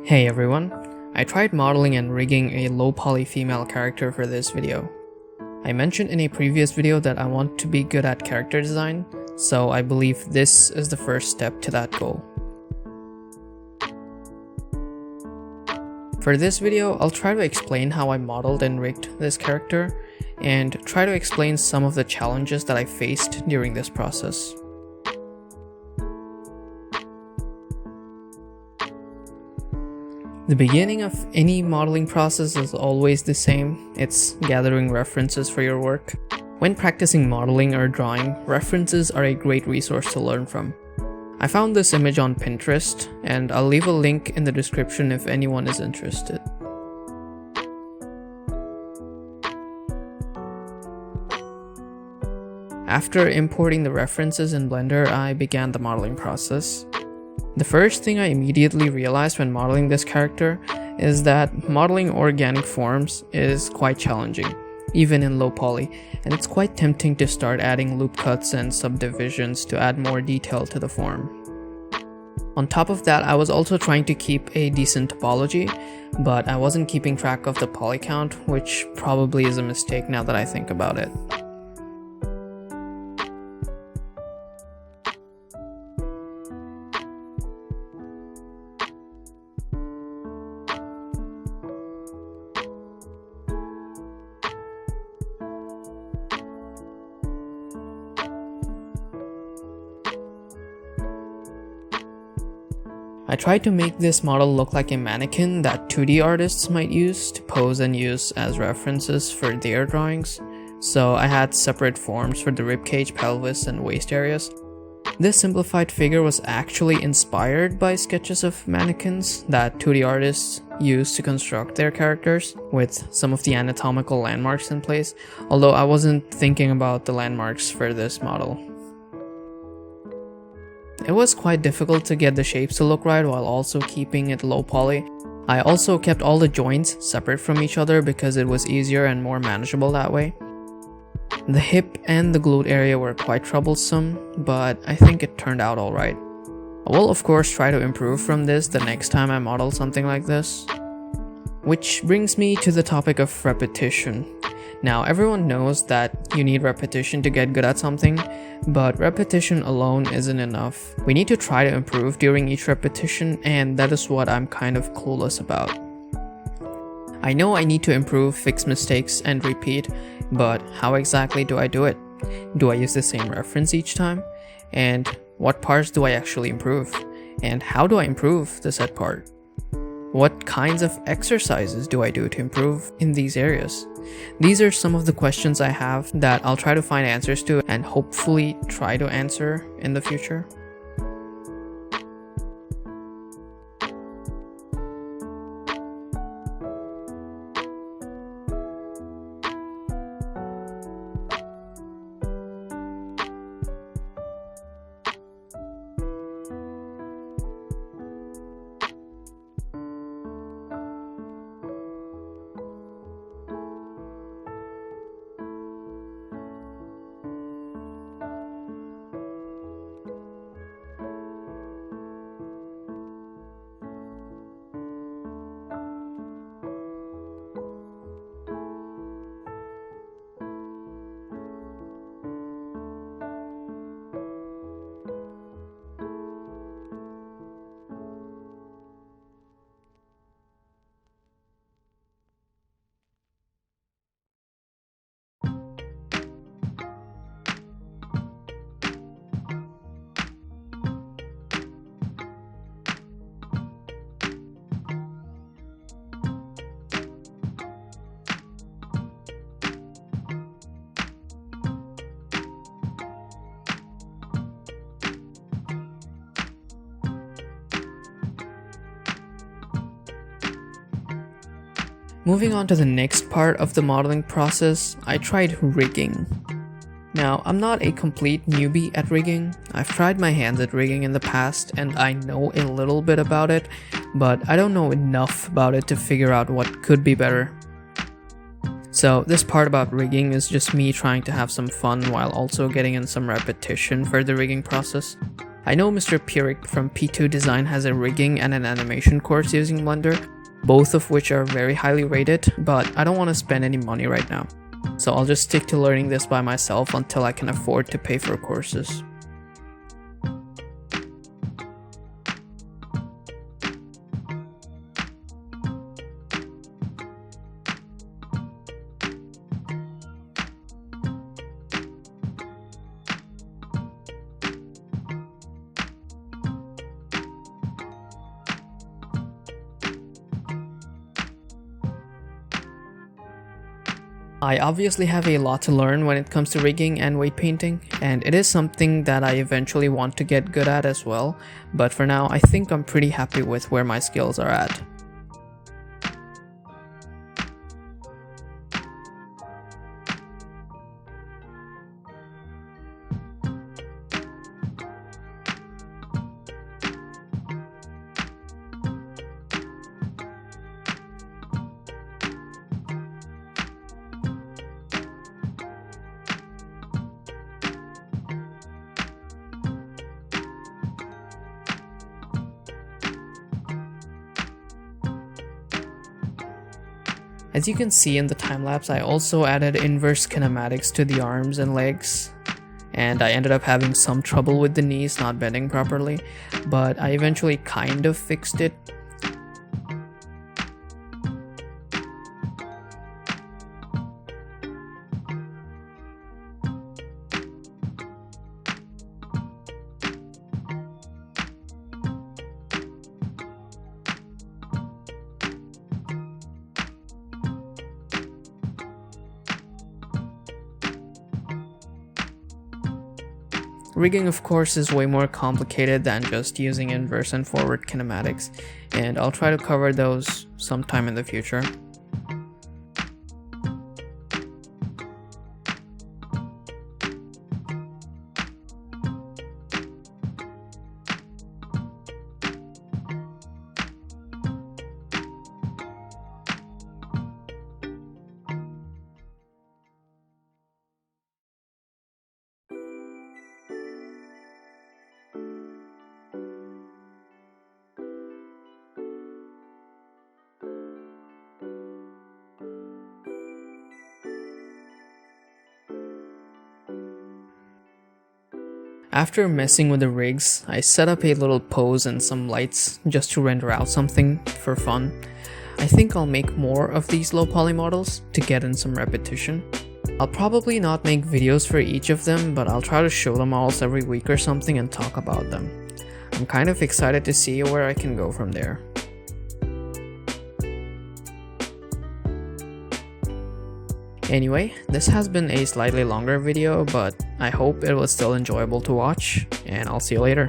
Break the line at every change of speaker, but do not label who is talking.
Hey everyone, I tried modeling and rigging a low poly female character for this video. I mentioned in a previous video that I want to be good at character design, so I believe this is the first step to that goal. For this video, I'll try to explain how I modeled and rigged this character, and try to explain some of the challenges that I faced during this process. The beginning of any modeling process is always the same. It's gathering references for your work. When practicing modeling or drawing, references are a great resource to learn from. I found this image on Pinterest, and I'll leave a link in the description if anyone is interested. After importing the references in Blender, I began the modeling process. The first thing I immediately realized when modeling this character is that modeling organic forms is quite challenging, even in low poly, and it's quite tempting to start adding loop cuts and subdivisions to add more detail to the form. On top of that, I was also trying to keep a decent topology, but I wasn't keeping track of the poly count, which probably is a mistake now that I think about it. I tried to make this model look like a mannequin that 2D artists might use to pose and use as references for their drawings, so I had separate forms for the ribcage, pelvis, and waist areas. This simplified figure was actually inspired by sketches of mannequins that 2D artists use to construct their characters, with some of the anatomical landmarks in place, although I wasn't thinking about the landmarks for this model. It was quite difficult to get the shapes to look right while also keeping it low poly. I also kept all the joints separate from each other because it was easier and more manageable that way. The hip and the glute area were quite troublesome, but I think it turned out alright. I will of course try to improve from this the next time I model something like this. Which brings me to the topic of repetition. Now, everyone knows that you need repetition to get good at something, but repetition alone isn't enough. We need to try to improve during each repetition, and that is what I'm kind of clueless about. I know I need to improve, fix mistakes, and repeat, but how exactly do I do it? Do I use the same reference each time? And what parts do I actually improve? And how do I improve the said part? What kinds of exercises do I do to improve in these areas? These are some of the questions I have that I'll try to find answers to and hopefully try to answer in the future. Moving on to the next part of the modeling process, I tried rigging. Now, I'm not a complete newbie at rigging. I've tried my hands at rigging in the past and I know a little bit about it, but I don't know enough about it to figure out what could be better. So this part about rigging is just me trying to have some fun while also getting in some repetition for the rigging process. I know Mr. Pierrick from P2 Design has a rigging and an animation course using Blender, both of which are very highly rated, but I don't want to spend any money right now. So I'll just stick to learning this by myself until I can afford to pay for courses. I obviously have a lot to learn when it comes to rigging and weight painting, and it is something that I eventually want to get good at as well, but for now I think I'm pretty happy with where my skills are at. As you can see in the time-lapse, I also added inverse kinematics to the arms and legs, and I ended up having some trouble with the knees not bending properly, but I eventually kind of fixed it. Rigging, of course, is way more complicated than just using inverse and forward kinematics, and I'll try to cover those sometime in the future. After messing with the rigs, I set up a little pose and some lights just to render out something for fun. I think I'll make more of these low poly models to get in some repetition. I'll probably not make videos for each of them, but I'll try to show the models every week or something and talk about them. I'm kind of excited to see where I can go from there. Anyway, this has been a slightly longer video, but I hope it was still enjoyable to watch, and I'll see you later.